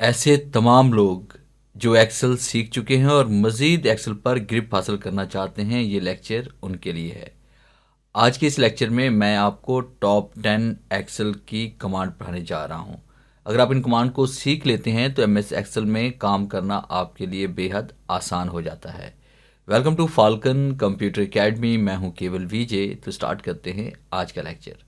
ऐसे तमाम लोग जो एक्सेल सीख चुके हैं और मज़ीद एक्सेल पर ग्रिप हासिल करना चाहते हैं, ये लेक्चर उनके लिए है। आज के इस लेक्चर में मैं आपको टॉप 10 एक्सेल की कमांड पढ़ाने जा रहा हूँ। अगर आप इन कमांड को सीख लेते हैं तो एमएस एक्सेल में काम करना आपके लिए बेहद आसान हो जाता है। Welcome to Falcon computer academy. मैं हूँ केवल वीजे। तो स्टार्ट करते हैं आज का लेक्चर।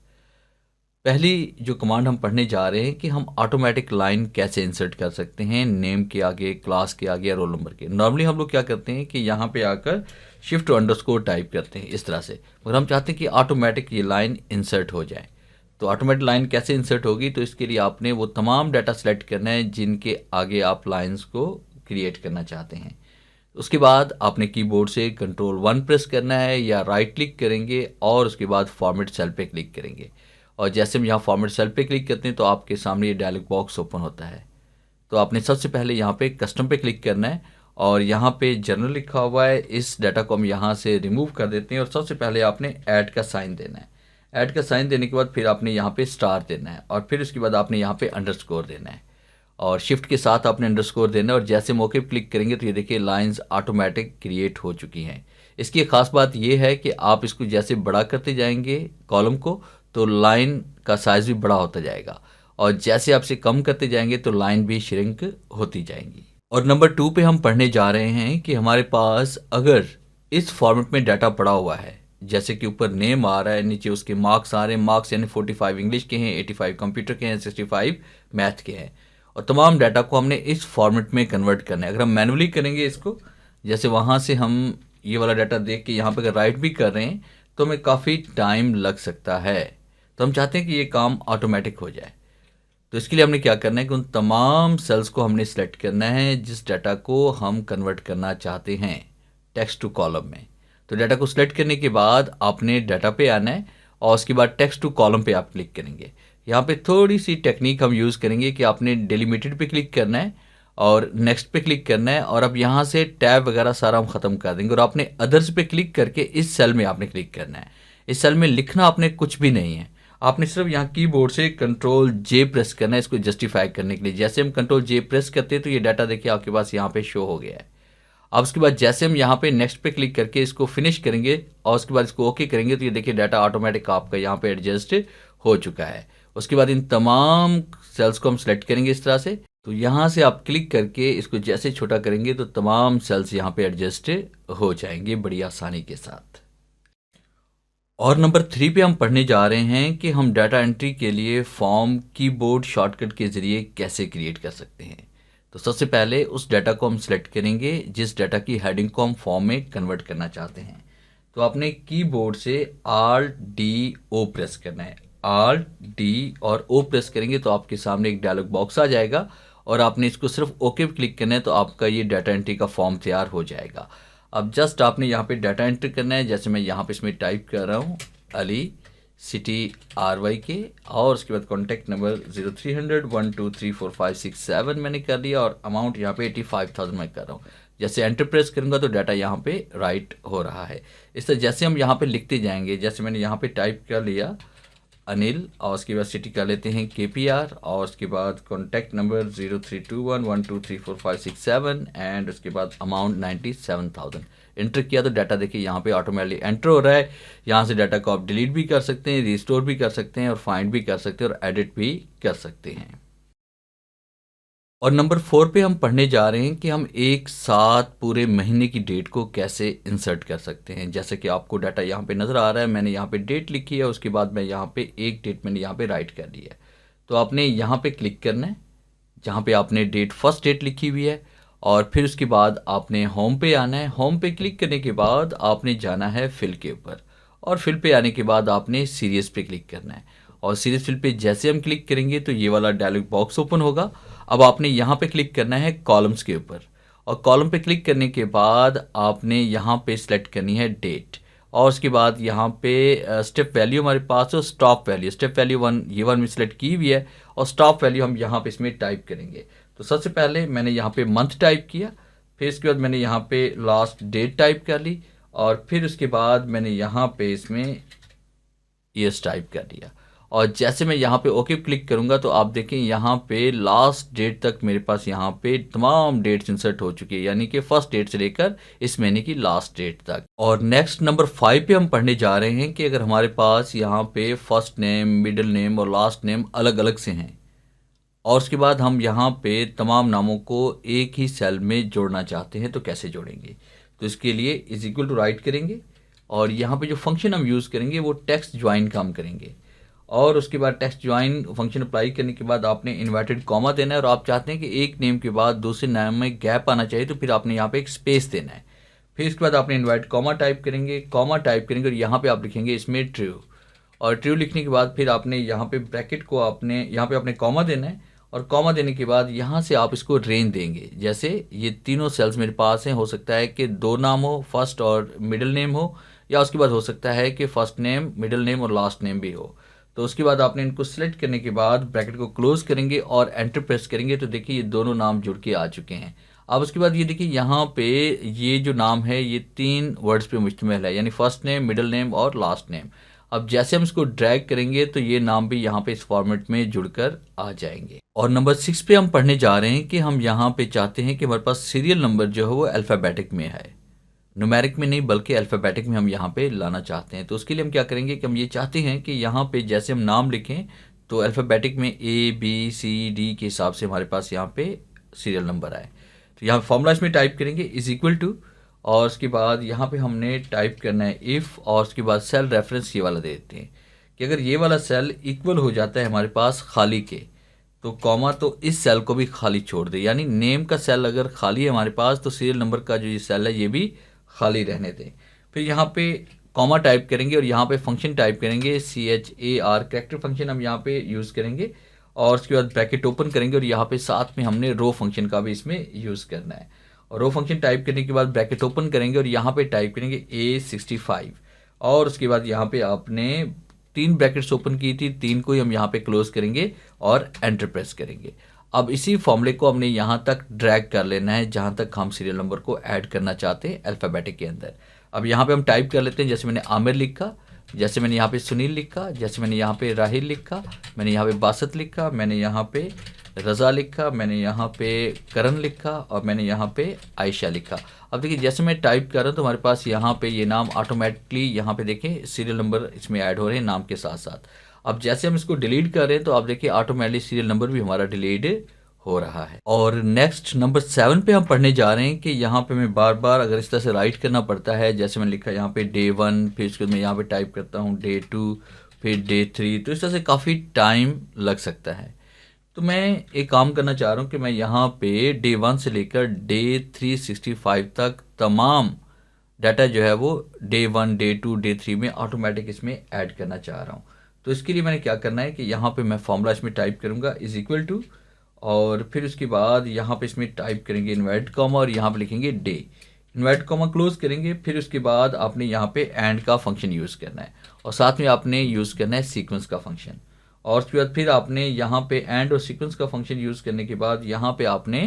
पहली जो कमांड हम पढ़ने जा रहे हैं कि हम ऑटोमेटिक लाइन कैसे इंसर्ट कर सकते हैं नेम के आगे, क्लास के आगे या रोल नंबर के। नॉर्मली हम लोग क्या करते हैं कि यहाँ पे आकर शिफ्ट अंडरस्कोर टाइप करते हैं इस तरह से, मगर हम चाहते हैं कि ऑटोमेटिक ये लाइन इंसर्ट हो जाए। तो ऑटोमेटिक लाइन कैसे इंसर्ट होगी, तो इसके लिए आपने वो तमाम डाटा सेलेक्ट करना है जिनके आगे आप लाइन्स को क्रिएट करना चाहते हैं। उसके बाद आपने कीबोर्ड से कंट्रोल 1 प्रेस करना है या राइट क्लिक करेंगे और उसके बाद फॉर्मेट सेल पे क्लिक करेंगे। और जैसे हम यहाँ फॉर्मेट सेल पे क्लिक करते हैं तो आपके सामने ये डायलॉग बॉक्स ओपन होता है। तो आपने सबसे पहले यहाँ पे कस्टम पे क्लिक करना है और यहाँ पे जनरल लिखा हुआ है, इस डाटा को हम यहाँ से रिमूव कर देते हैं और सबसे पहले आपने ऐड का साइन देना है। ऐड का साइन देने के बाद फिर आपने यहाँ पे स्टार देना है और फिर उसके बाद आपने यहाँ पे अंडरस्कोर देना है और शिफ्ट के साथ आपने अंडरस्कोर देना है। और जैसे मौके पर क्लिक करेंगे तो ये देखिए लाइंस ऑटोमेटिक क्रिएट हो चुकी हैं। इसकी एक खास बात ये है कि आप इसको जैसे बड़ा करते जाएंगे कॉलम को तो लाइन का साइज भी बड़ा होता जाएगा और जैसे आप इसे कम करते जाएंगे तो लाइन भी श्रिंक होती जाएंगी। और नंबर 2 पे हम पढ़ने जा रहे हैं कि हमारे पास अगर इस फॉर्मेट में डाटा पड़ा हुआ है, जैसे कि ऊपर नेम आ रहा है, नीचे उसके मार्क्स आ रहे हैं, मार्क्स यानी 45 इंग्लिश के हैं, 85 कंप्यूटर के हैं, 65 मैथ के हैं, और तमाम डाटा को हमने इस फॉर्मेट में कन्वर्ट करना है। अगर हम मैनुअली करेंगे इसको, जैसे वहाँ से हम ये वाला डाटा देख के यहाँ पर अगर राइट भी कर रहे हैं तो हमें काफ़ी टाइम लग सकता है। तो हम चाहते हैं कि ये काम ऑटोमेटिक हो जाए। तो इसके लिए हमने क्या करना है कि उन तमाम सेल्स को हमने सेलेक्ट करना है जिस डाटा को हम कन्वर्ट करना चाहते हैं टेक्स्ट टू कॉलम में। तो डाटा को सिलेक्ट करने के बाद आपने डाटा पे आना है और उसके बाद टेक्स्ट टू कॉलम पे आप क्लिक करेंगे। यहाँ पे थोड़ी सी टेक्निक हम यूज़ करेंगे कि आपने डिलीमिटेड पे क्लिक करना है और नेक्स्ट पे क्लिक करना है और अब यहाँ से टैब वगैरह सारा हम ख़त्म कर देंगे और आपने अदर्स पे क्लिक करके इस सेल में आपने क्लिक करना है। इस सेल में लिखना आपने कुछ भी नहीं है, आपने सिर्फ यहाँ कीबोर्ड से कंट्रोल J प्रेस करना है इसको जस्टिफाई करने के लिए। जैसे हम कंट्रोल J प्रेस करते हैं तो ये डाटा देखिए आपके पास यहाँ पे शो हो गया है। अब उसके बाद जैसे हम यहाँ पे नेक्स्ट पे क्लिक करके इसको फिनिश करेंगे और उसके बाद इसको ओके करेंगे तो ये देखिए डाटा ऑटोमेटिक आपका यहाँ पे एडजस्ट हो चुका है। उसके बाद इन तमाम सेल्स को हम सेलेक्ट करेंगे इस तरह से। तो यहाँ से आप क्लिक करके इसको जैसे छोटा करेंगे तो तमाम सेल्स यहाँ पे एडजस्ट हो जाएंगे बड़ी आसानी के साथ। और नंबर 3 पे हम पढ़ने जा रहे हैं कि हम डाटा एंट्री के लिए फॉर्म कीबोर्ड शॉर्टकट के ज़रिए कैसे क्रिएट कर सकते हैं। तो सबसे पहले उस डाटा को हम सेलेक्ट करेंगे जिस डाटा की हेडिंग को हम फॉर्म में कन्वर्ट करना चाहते हैं। तो आपने कीबोर्ड से Alt+D+O प्रेस करना है। Alt+D और O प्रेस करेंगे तो आपके सामने एक डायलॉग बॉक्स आ जाएगा और आपने इसको सिर्फ ओके पे क्लिक करना है तो आपका ये डाटा एंट्री का फॉर्म तैयार हो जाएगा। अब जस्ट आपने यहाँ पे डाटा एंटर करना है। जैसे मैं यहाँ पे इसमें टाइप कर रहा हूँ अली सिटी RYK और उसके बाद कॉन्टैक्ट नंबर 0300 1234567 मैंने कर लिया और अमाउंट यहाँ पे 85,000 मैं कर रहा हूँ। जैसे एंटर प्रेस करूँगा तो डाटा यहाँ पे राइट हो रहा है। इस तरह जैसे हम यहाँ पे लिखते जाएंगे, जैसे मैंने यहाँ पे टाइप कर लिया अनिल और उसके बाद सिटी कर लेते हैं KPR और उसके बाद कॉन्टैक्ट नंबर 0321 1234567 एंड उसके बाद अमाउंट 97,000 एंटर किया तो डाटा देखिए यहाँ पे ऑटोमेटिकली एंटर हो रहा है। यहाँ से डाटा को आप डिलीट भी कर सकते हैं, रिस्टोर भी कर सकते हैं और फाइंड भी कर सकते हैं और एडिट भी कर सकते हैं। और नंबर 4 पे हम पढ़ने जा रहे हैं कि हम एक साथ पूरे महीने की डेट को कैसे इंसर्ट कर सकते हैं। जैसे कि आपको डाटा यहाँ पे नज़र आ रहा है, मैंने यहाँ पे डेट लिखी है, उसके बाद मैं यहाँ पे एक डेट मैंने यहाँ पे राइट कर दी है। तो आपने यहाँ पे क्लिक करना है जहाँ पे आपने डेट फर्स्ट डेट लिखी हुई है और फिर उसके बाद आपने होम पे आना है। होम पे क्लिक करने के बाद आपने जाना है फिल के ऊपर और फिल पे आने के बाद आपने सीरीज पे क्लिक करना है और सीरीज फिल पे जैसे हम क्लिक करेंगे तो ये वाला डायलॉग बॉक्स ओपन होगा। अब आपने यहाँ पे क्लिक करना है कॉलम्स के ऊपर और कॉलम पे क्लिक करने के बाद आपने यहाँ पे सिलेक्ट करनी है डेट और उसके बाद यहाँ पे स्टेप वैल्यू हमारे पास है, स्टॉप वैल्यू, स्टेप वैल्यू 1 ये 1 में सिलेक्ट की हुई है और स्टॉप वैल्यू हम यहाँ पे इसमें टाइप करेंगे। तो सबसे पहले मैंने यहाँ पे मंथ टाइप किया, फिर इसके बाद मैंने यहाँ पे लास्ट डेट टाइप कर ली और फिर उसके बाद मैंने यहाँ पे इसमें ईयर्स टाइप कर दिया और जैसे मैं यहाँ पे ओके क्लिक करूँगा तो आप देखें यहाँ पे लास्ट डेट तक मेरे पास यहाँ पे तमाम डेट्स इंसर्ट हो चुकी है, यानी कि फर्स्ट डेट से लेकर इस महीने की लास्ट डेट तक। और नेक्स्ट नंबर 5 पे हम पढ़ने जा रहे हैं कि अगर हमारे पास यहाँ पे फर्स्ट नेम, मिडिल नेम और लास्ट नेम अलग अलग से हैं और उसके बाद हम यहाँ पे तमाम नामों को एक ही सेल में जोड़ना चाहते हैं तो कैसे जोड़ेंगे। तो इसके लिए इज इक्वल टू राइट करेंगे और यहाँ पे जो फंक्शन हम यूज़ करेंगे वो टेक्स्ट ज्वाइन का हम करेंगे और उसके बाद टेक्स्ट ज्वाइन फंक्शन अप्लाई करने के बाद आपने इन्वर्टेड कॉमा देना है और आप चाहते हैं कि एक नेम के बाद दूसरे नेम में गैप आना चाहिए तो फिर आपने यहाँ पे एक स्पेस देना है। फिर इसके बाद आपने इन्वर्टेड कॉमा टाइप करेंगे और यहाँ पे आप लिखेंगे इसमें ट्रू और ट्रू लिखने के बाद फिर आपने यहाँ पे ब्रैकेट को आपने यहाँ पे कॉमा देना है और कॉमा देने के बाद यहाँ से आप इसको रेंज देंगे। जैसे ये तीनों सेल्स मेरे पास हैं, हो सकता है कि 2 नाम हो, फर्स्ट और मिडिल नेम हो, या उसके बाद हो सकता है कि फर्स्ट नेम, मिडिल नेम और लास्ट नेम भी हो। तो उसके बाद आपने इनको सिलेक्ट करने के बाद ब्रैकेट को क्लोज करेंगे और एंटर प्रेस करेंगे तो देखिए ये दोनों नाम जुड़ के आ चुके हैं। अब उसके बाद ये देखिए यहाँ पे ये जो नाम है ये 3 वर्ड्स पे मुश्तमिल है, यानी फर्स्ट नेम, मिडिल नेम और लास्ट नेम। अब जैसे हम इसको ड्रैग करेंगे तो ये नाम भी यहाँ पे इस फॉर्मेट में जुड़कर आ जाएंगे। और नंबर 6 पे हम पढ़ने जा रहे हैं कि हम यहाँ पे चाहते हैं कि हमारे पास सीरियल नंबर जो है वो अल्फ़ाबेटिक में है, न्यूमेरिक में नहीं बल्कि अल्फ़ाबेटिक में हम यहाँ पे लाना चाहते हैं। तो उसके लिए हम क्या करेंगे कि हम ये चाहते हैं कि यहाँ पे जैसे हम नाम लिखें तो अल्फ़ाबेटिक में ABCD के हिसाब से हमारे पास यहाँ पे सीरियल नंबर आए। तो यहाँ फॉर्मूला इसमें टाइप करेंगे इज इक्वल टू और उसके बाद यहाँ पे हमने टाइप करना है इफ़ और उसके बाद सेल रेफरेंस ये वाला दे देते हैं कि अगर ये वाला सेल इक्वल हो जाता है हमारे पास खाली के तो कॉमा तो इस सेल को भी खाली छोड़ दे, यानी नेम का सेल अगर खाली है हमारे पास तो सीरियल नंबर का जो ये सेल है ये भी खाली रहने दें। फिर यहाँ पे कॉमा टाइप करेंगे और यहाँ पे फंक्शन टाइप करेंगे CHAR, कैरेक्टर फंक्शन हम यहाँ पे यूज़ करेंगे और उसके बाद ब्रैकेट ओपन करेंगे और यहाँ पे साथ में हमने रो फंक्शन का भी इसमें यूज़ करना है। और रो फंक्शन टाइप करने के बाद ब्रैकेट ओपन करेंगे और यहाँ पे टाइप करेंगे A65 और उसके बाद यहाँ पे आपने 3 ब्रैकेट्स ओपन की थी, 3 को ही हम यहाँ पे क्लोज करेंगे और एंटर प्रेस करेंगे। अब इसी फॉर्मूले को हमने यहाँ तक ड्रैग कर लेना है जहाँ तक हम सीरियल नंबर को ऐड करना चाहते हैं अल्फ़ाबेटिक के अंदर। अब यहाँ पे हम टाइप कर लेते हैं, जैसे मैंने आमिर लिखा, जैसे मैंने यहाँ पे सुनील लिखा, जैसे मैंने यहाँ पे राहिल लिखा, मैंने यहाँ पे बासत लिखा, मैंने यहाँ पे रज़ा लिखा, मैंने यहाँ पे करण लिखा और मैंने यहाँ पे आयशा लिखा। अब देखिए जैसे मैं टाइप कर रहा हूँ तो हमारे पास यहाँ पे ये नाम ऑटोमेटिकली यहाँ पे देखें सीरियल नंबर इसमें ऐड हो रहे हैं नाम के साथ साथ। अब जैसे हम इसको डिलीट कर रहे हैं तो आप देखिए ऑटोमेटिकली सीरियल नंबर भी हमारा डिलीट हो रहा है। और नेक्स्ट नंबर 7 पे हम पढ़ने जा रहे हैं कि यहाँ पे मैं बार बार अगर इस तरह से राइट करना पड़ता है, जैसे मैंने लिखा यहाँ पे डे 1, फिर उसके बाद मैं यहाँ पे टाइप करता हूँ डे 2, फिर डे 3, तो इस तरह से काफ़ी टाइम लग सकता है। तो मैं एक काम करना चाह रहा हूँ कि मैं यहाँ पे डे 1 से लेकर डे 365 तक तमाम डाटा जो है वो डे 1, डे 2, डे 3 में ऑटोमेटिक इसमें ऐड करना चाह रहा हूँ। तो इसके लिए मैंने क्या करना है कि यहाँ पे मैं फॉर्मूला इसमें टाइप करूँगा इज इक्वल टू और फिर उसके बाद यहाँ पे इसमें टाइप करेंगे इन्वर्टेड कॉमा और यहाँ पे लिखेंगे डे, इन्वर्टेड कॉमा क्लोज करेंगे। फिर उसके बाद आपने यहाँ पे एंड का फंक्शन यूज़ करना है और साथ में आपने यूज़ करना है सीक्वेंस का फंक्शन। और उसके बाद फिर आपने यहाँ पे एंड और सीक्वेंस का फंक्शन यूज़ करने के बाद यहाँ पे आपने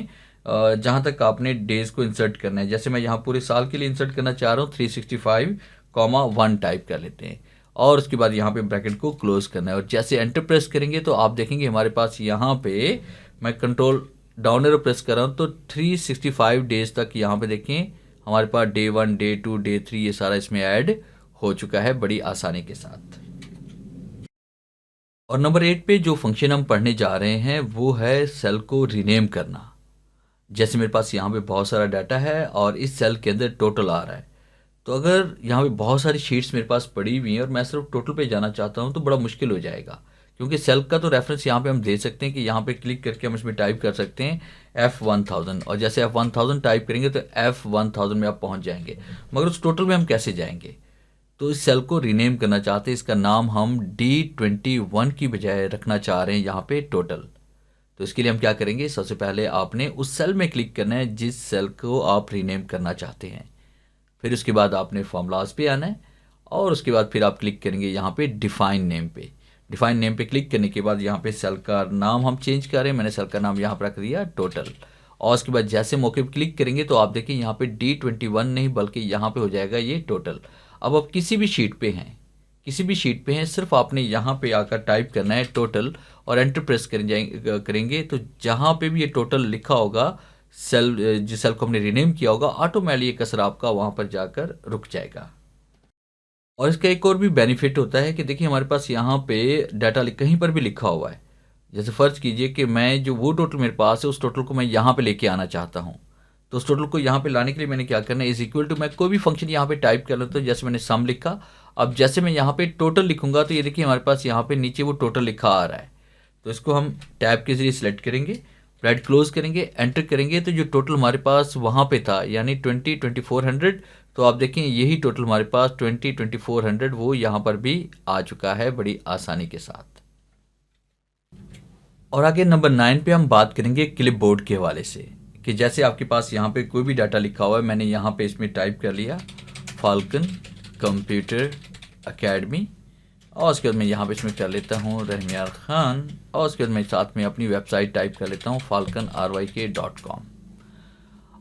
जहाँ तक आपने डेज़ को इंसर्ट करना है, जैसे मैं यहाँ पूरे साल के लिए इंसर्ट करना चाह रहा हूँ 365,1 टाइप कर लेते हैं और उसके बाद यहाँ पे ब्रैकेट को क्लोज करना है और जैसे एंटर प्रेस करेंगे तो आप देखेंगे हमारे पास यहाँ पे मैं कंट्रोल डाउन एरो प्रेस कर रहा हूँ तो 365 डेज तक यहाँ पे देखें हमारे पास डे 1, डे 2, डे 3 ये सारा इसमें ऐड हो चुका है बड़ी आसानी के साथ। और नंबर 8 पे जो फंक्शन हम पढ़ने जा रहे हैं वो है सेल को रीनेम करना। जैसे मेरे पास यहाँ पे बहुत सारा डाटा है और इस सेल के अंदर टोटल आ रहा है, तो अगर यहाँ पे बहुत सारी शीट्स मेरे पास पड़ी हुई हैं और मैं सिर्फ टोटल पे जाना चाहता हूँ तो बड़ा मुश्किल हो जाएगा, क्योंकि सेल का तो रेफरेंस यहाँ पे हम दे सकते हैं कि यहाँ पे क्लिक करके हम इसमें टाइप कर सकते हैं F1000 और जैसे F1000 टाइप करेंगे तो F1000 में आप पहुँच जाएंगे, मगर उस टोटल में हम कैसे जाएंगे। तो इस सेल को रीनेम करना चाहते हैं, इसका नाम हम D21 की बजाय रखना चाह रहे हैं यहाँ पे टोटल। तो इसके लिए हम क्या करेंगे, सबसे पहले आपने उस सेल में क्लिक करना है जिस सेल को आप रीनेम करना चाहते हैं। फिर उसके बाद आपने फॉर्मूलाज पे आना है और उसके बाद फिर आप क्लिक करेंगे यहाँ पे डिफाइन नेम पे। डिफाइन नेम पे क्लिक करने के बाद यहाँ पे सेल का नाम हम चेंज करें, मैंने सेल का नाम यहाँ पर रख दिया टोटल। और उसके बाद जैसे मौके पर क्लिक करेंगे तो आप देखिए यहाँ पे D21 नहीं बल्कि यहाँ पे हो जाएगा ये टोटल। अब आप किसी भी शीट पे हैं, किसी भी शीट पे हैं, सिर्फ आपने यहाँ पे आकर टाइप करना है टोटल और एंटर प्रेस करेंगे तो जहाँ पे भी ये टोटल लिखा होगा, सेल जिस सेल को हमने रीनेम किया होगा, ऑटोमेटिकली ये कर्सर आपका वहाँ पर जाकर रुक जाएगा। और इसका एक और भी बेनिफिट होता है कि देखिए हमारे पास यहाँ पे डाटा कहीं पर भी लिखा हुआ है। जैसे फ़र्ज़ कीजिए कि मैं जो वो टोटल मेरे पास है उस टोटल को मैं यहाँ पे लेके आना चाहता हूँ, तो उस टोटल को यहाँ पे लाने के लिए मैंने क्या करना है, इज इक्वल टू, मैं कोई भी फंक्शन यहाँ पे टाइप कर लेता हूँ। जैसे मैंने सम लिखा, अब जैसे मैं यहाँ पे टोटल लिखूंगा तो ये देखिए हमारे पास यहाँ पे नीचे वो टोटल लिखा आ रहा है। तो इसको हम टैब के जरिए सेलेक्ट करेंगे, ब्रैकेट क्लोज करेंगे, एंटर करेंगे तो जो टोटल हमारे पास वहाँ पे था यानी 2400, तो आप देखें यही टोटल हमारे पास 2400 वो यहाँ पर भी आ चुका है बड़ी आसानी के साथ। और आगे नंबर 9 पे हम बात करेंगे क्लिपबोर्ड के हवाले से, कि जैसे आपके पास यहाँ पे कोई भी डाटा लिखा हुआ है, मैंने यहाँ पे इसमें टाइप कर लिया फाल्कन कंप्यूटर एकेडमी, और उसके बाद मैं यहाँ पे इसमें कर लेता हूँ रहमियार खान, और उसके बाद मैं साथ में अपनी वेबसाइट टाइप कर लेता हूँ falconryk.com।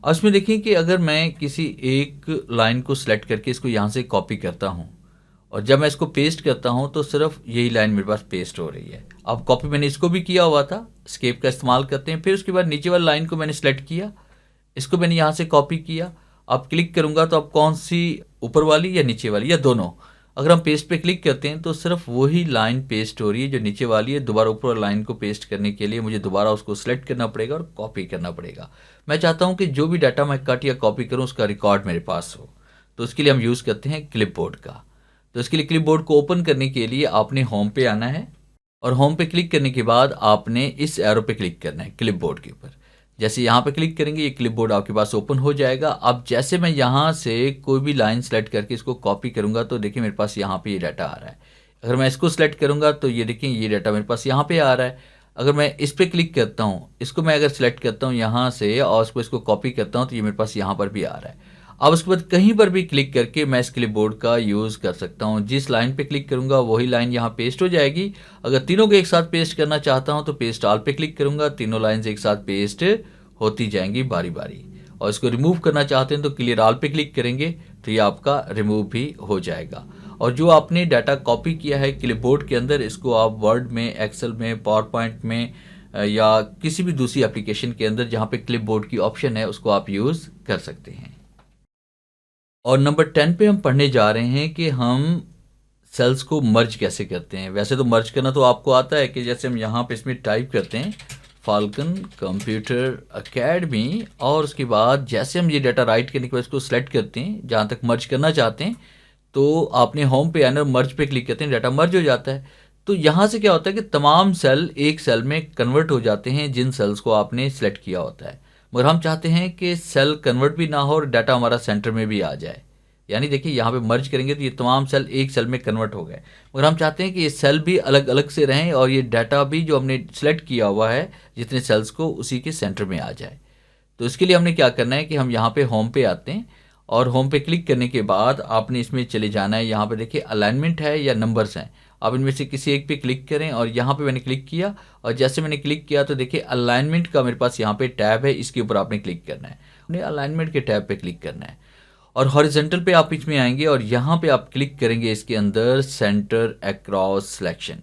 और इसमें देखिए कि अगर मैं किसी एक लाइन को सिलेक्ट करके इसको यहाँ से कॉपी करता हूँ और जब मैं इसको पेस्ट करता हूँ तो सिर्फ यही लाइन मेरे पास पेस्ट हो रही है। अब कॉपी मैंने इसको भी किया हुआ था, स्केप का इस्तेमाल करते हैं। फिर उसके बाद नीचे वाली लाइन को मैंने सेलेक्ट किया, इसको मैंने यहाँ से कॉपी किया। अब क्लिक करूँगा तो अब कौन सी, ऊपर वाली या नीचे वाली या दोनों। अगर हम पेस्ट पे क्लिक करते हैं तो सिर्फ वही लाइन पेस्ट हो रही है जो नीचे वाली है। दोबारा ऊपर वाली लाइन को पेस्ट करने के लिए मुझे दोबारा उसको सेलेक्ट करना पड़ेगा और कॉपी करना पड़ेगा। मैं चाहता हूँ कि जो भी डाटा मैं कट या कॉपी करूँ उसका रिकॉर्ड मेरे पास हो, तो उसके लिए हम यूज़ करते हैं क्लिपबोर्ड का। तो इसके लिए क्लिपबोर्ड को ओपन करने के लिए आपने होम पे आना है और होम पे क्लिक करने के बाद आपने इस एरो पे क्लिक करना है क्लिपबोर्ड के ऊपर। जैसे यहाँ पे क्लिक करेंगे ये क्लिपबोर्ड आपके पास ओपन हो जाएगा। अब जैसे मैं यहाँ से कोई भी लाइन सेलेक्ट करके इसको कॉपी करूँगा तो देखिए मेरे पास यहाँ पे ये डाटा आ रहा है। अगर मैं इसको सेलेक्ट करूँगा तो ये देखिए ये डाटा मेरे पास यहाँ पे आ रहा है। अगर मैं इस पर क्लिक करता हूँ, इसको मैं अगर सेलेक्ट करता हूँ यहाँ से और इसको कॉपी करता हूँ तो ये मेरे पास यहाँ पर भी आ रहा है। अब उसके बाद कहीं पर भी क्लिक करके मैं इस क्लिपबोर्ड का यूज़ कर सकता हूँ। जिस लाइन पे क्लिक करूँगा वही लाइन यहाँ पेस्ट हो जाएगी। अगर तीनों को एक साथ पेस्ट करना चाहता हूँ तो पेस्ट ऑल पे क्लिक करूँगा, तीनों लाइन्स एक साथ पेस्ट होती जाएंगी बारी बारी। और इसको रिमूव करना चाहते हैं तो क्लियर ऑल पे क्लिक करेंगे तो ये आपका रिमूव भी हो जाएगा। और जो आपने डाटा कॉपी किया है क्लिपबोर्ड के अंदर, इसको आप वर्ड में, एक्सेल में, पावर पॉइंट में या किसी भी दूसरी एप्लीकेशन के अंदर जहाँ पे क्लिपबोर्ड की ऑप्शन है उसको आप यूज़ कर सकते हैं। और नंबर 10 पे हम पढ़ने जा रहे हैं कि हम सेल्स को मर्ज कैसे करते हैं। वैसे तो मर्ज करना तो आपको आता है कि जैसे हम यहाँ पे इसमें टाइप करते हैं फाल्कन कंप्यूटर एकेडमी, और उसके बाद जैसे हम ये डाटा राइट करने के बाद इसको सेलेक्ट करते हैं जहाँ तक मर्ज करना चाहते हैं, तो आपने होम पे आना और मर्ज पे क्लिक करते हैं, डाटा मर्ज हो जाता है। तो यहाँ से क्या होता है कि तमाम सेल एक सेल में कन्वर्ट हो जाते हैं जिन सेल्स को आपने सेलेक्ट किया होता है। मगर हम चाहते हैं कि सेल कन्वर्ट भी ना हो और डाटा हमारा सेंटर में भी आ जाए। यानी देखिए यहाँ पे मर्ज करेंगे तो ये तमाम सेल एक सेल में कन्वर्ट हो गए, मगर हम चाहते हैं कि ये सेल भी अलग अलग से रहें और ये डाटा भी जो हमने सेलेक्ट किया हुआ है जितने सेल्स को उसी के सेंटर में आ जाए। तो इसके लिए हमने क्या करना है कि हम यहाँ पे होम पे आते हैं और होम पे क्लिक करने के बाद आपने इसमें चले जाना है। यहाँ पे देखिए अलाइनमेंट है या नंबर्स हैं, आप इनमें से किसी एक पे क्लिक करें। और यहाँ पे मैंने क्लिक किया और जैसे मैंने क्लिक किया तो देखिए अलाइनमेंट का मेरे पास यहाँ पे टैब है, इसके ऊपर आपने क्लिक करना है, अपने अलाइनमेंट के टैब पे क्लिक करना है और हॉरिजॉन्टल पे आप इसमें आएंगे और यहाँ पे आप क्लिक करेंगे इसके अंदर सेंटर अक्रॉस सिलेक्शन।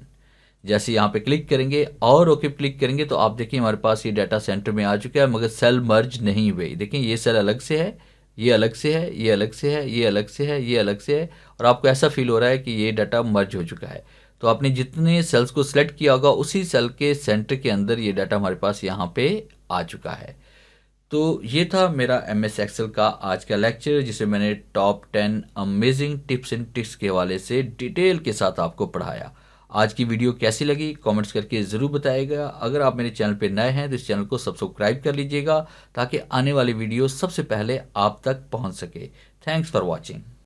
जैसे यहाँ पे क्लिक करेंगे और ओके क्लिक करेंगे तो आप देखिए हमारे पास ये डाटा सेंटर में आ चुका है, मगर सेल मर्ज नहीं हुए। देखिए ये सेल अलग से है, ये अलग से है, ये अलग से है, ये अलग से है, ये अलग से है, और आपको ऐसा फील हो रहा है कि ये डाटा मर्ज हो चुका है। तो आपने जितने सेल्स को सिलेक्ट किया होगा उसी सेल के सेंटर के अंदर ये डाटा हमारे पास यहाँ पे आ चुका है। तो ये था मेरा MS एक्सेल का आज का लेक्चर, जिसे मैंने top 10 amazing tips and tricks के हवाले से डिटेल के साथ आपको पढ़ाया। आज की वीडियो कैसी लगी कमेंट्स करके ज़रूर बताइएगा। अगर आप मेरे चैनल पर नए हैं तो इस चैनल को सब्सक्राइब कर लीजिएगा ताकि आने वाली वीडियो सबसे पहले आप तक पहुंच सके। Thanks for watching.